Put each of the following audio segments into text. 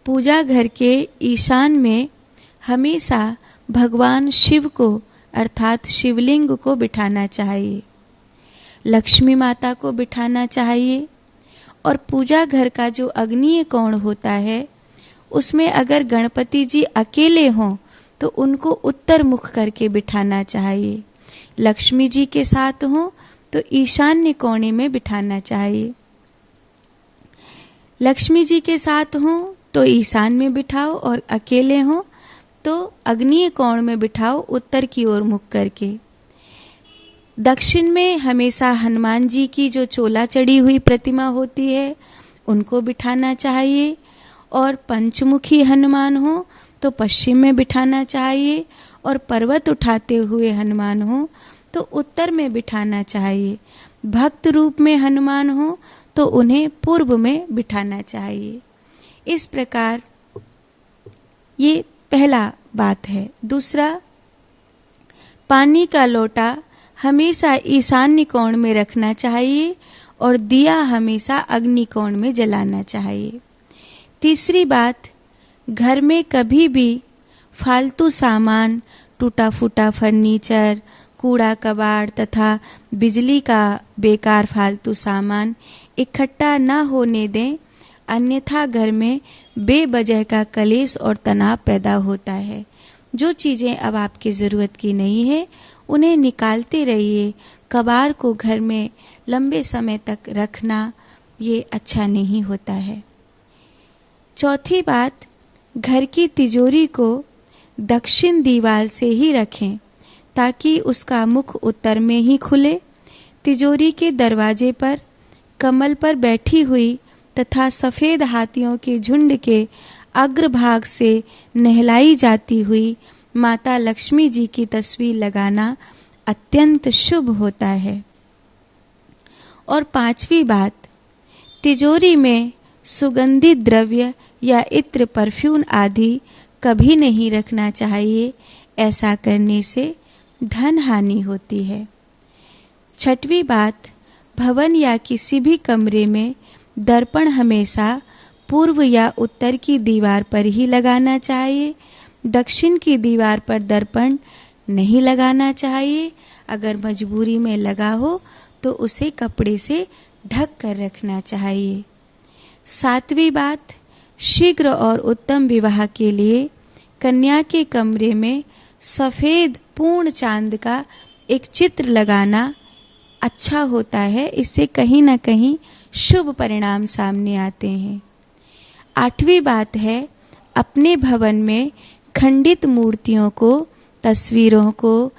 पूजा घर के ईशान में हमेशा भगवान शिव को अर्थात शिवलिंग को बिठाना चाहिए, लक्ष्मी माता को बिठाना चाहिए। और पूजा घर का जो अग्निय कोण होता है उसमें अगर गणपति जी अकेले हों तो उनको उत्तर मुख करके बिठाना चाहिए। लक्ष्मी जी के साथ हों तो ईशान्य कोने में बिठाना चाहिए। लक्ष्मी जी के साथ हों तो ईशान में बिठाओ और अकेले हों तो अग्निय कोण में बिठाओ उत्तर की ओर मुख करके। दक्षिण में हमेशा हनुमान जी की जो चोला चढ़ी हुई प्रतिमा होती है उनको बिठाना चाहिए। और पंचमुखी हनुमान हो तो पश्चिम में बिठाना चाहिए और पर्वत उठाते हुए हनुमान हो तो उत्तर में बिठाना चाहिए। भक्त रूप में हनुमान हो तो उन्हें पूर्व में बिठाना चाहिए। इस प्रकार ये पहला बात है। दूसरा, पानी का लोटा हमेशा ईशान्य कोण में रखना चाहिए और दिया हमेशा अग्नि कोण में जलाना चाहिए। तीसरी बात, घर में कभी भी फालतू सामान, टूटा फूटा फर्नीचर, कूड़ा कबाड़ तथा बिजली का बेकार फालतू सामान इकट्ठा ना होने दें, अन्यथा घर में बेवजह का कलेश और तनाव पैदा होता है। जो चीज़ें अब आपकी ज़रूरत की नहीं है उन्हें निकालते रहिए। कबाड़ को घर में लंबे समय तक रखना ये अच्छा नहीं होता है। चौथी बात, घर की तिजोरी को दक्षिण दीवार से ही रखें ताकि उसका मुख उत्तर में ही खुले। तिजोरी के दरवाजे पर कमल पर बैठी हुई तथा सफ़ेद हाथियों के झुंड के अग्रभाग से नहलाई जाती हुई माता लक्ष्मी जी की तस्वीर लगाना अत्यंत शुभ होता है। और पांचवी बात, तिजोरी में सुगंधित द्रव्य या इत्र, परफ्यूम आदि कभी नहीं रखना चाहिए। ऐसा करने से धन हानि होती है। छठवीं बात, भवन या किसी भी कमरे में दर्पण हमेशा पूर्व या उत्तर की दीवार पर ही लगाना चाहिए। दक्षिण की दीवार पर दर्पण नहीं लगाना चाहिए। अगर मजबूरी में लगा हो तो उसे कपड़े से ढक कर रखना चाहिए। सातवीं बात, शीघ्र और उत्तम विवाह के लिए कन्या के कमरे में सफ़ेद पूर्ण चांद का एक चित्र लगाना अच्छा होता है। इससे कहीं ना कहीं शुभ परिणाम सामने आते हैं। आठवीं बात है, अपने भवन में खंडित मूर्तियों को, तस्वीरों को,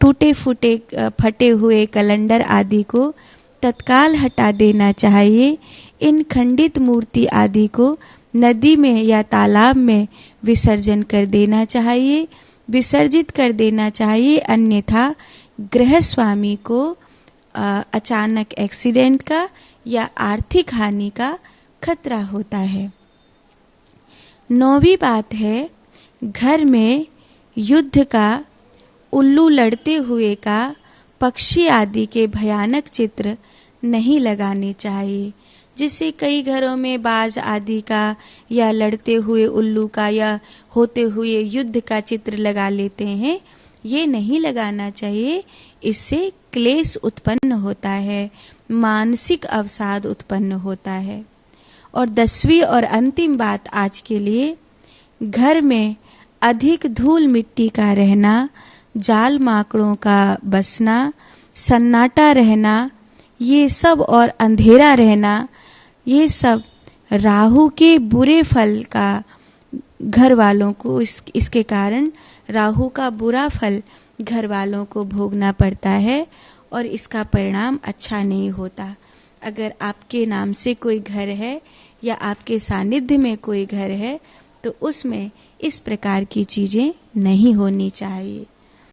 टूटे फूटे फटे हुए कैलेंडर आदि को तत्काल हटा देना चाहिए। इन खंडित मूर्ति आदि को नदी में या तालाब में विसर्जन कर देना चाहिए, विसर्जित कर देना चाहिए। अन्यथा गृह स्वामी को अचानक एक्सीडेंट का या आर्थिक हानि का खतरा होता है। नौवीं बात है, घर में युद्ध का, उल्लू लड़ते हुए का, पक्षी आदि के भयानक चित्र नहीं लगाने चाहिए। जिससे कई घरों में बाज आदि का या लड़ते हुए उल्लू का या होते हुए युद्ध का चित्र लगा लेते हैं, ये नहीं लगाना चाहिए। इससे क्लेश उत्पन्न होता है, मानसिक अवसाद उत्पन्न होता है। और 10वीं और अंतिम बात आज के लिए, घर में अधिक धूल मिट्टी का रहना, जाल माकड़ों का बसना, सन्नाटा रहना, ये सब और अंधेरा रहना, ये सब राहु के बुरे फल का घर वालों को इसके कारण राहु का बुरा फल घर वालों को भोगना पड़ता है और इसका परिणाम अच्छा नहीं होता। अगर आपके नाम से कोई घर है या आपके सानिध्य में कोई घर है तो उसमें इस प्रकार की चीज़ें नहीं होनी चाहिए।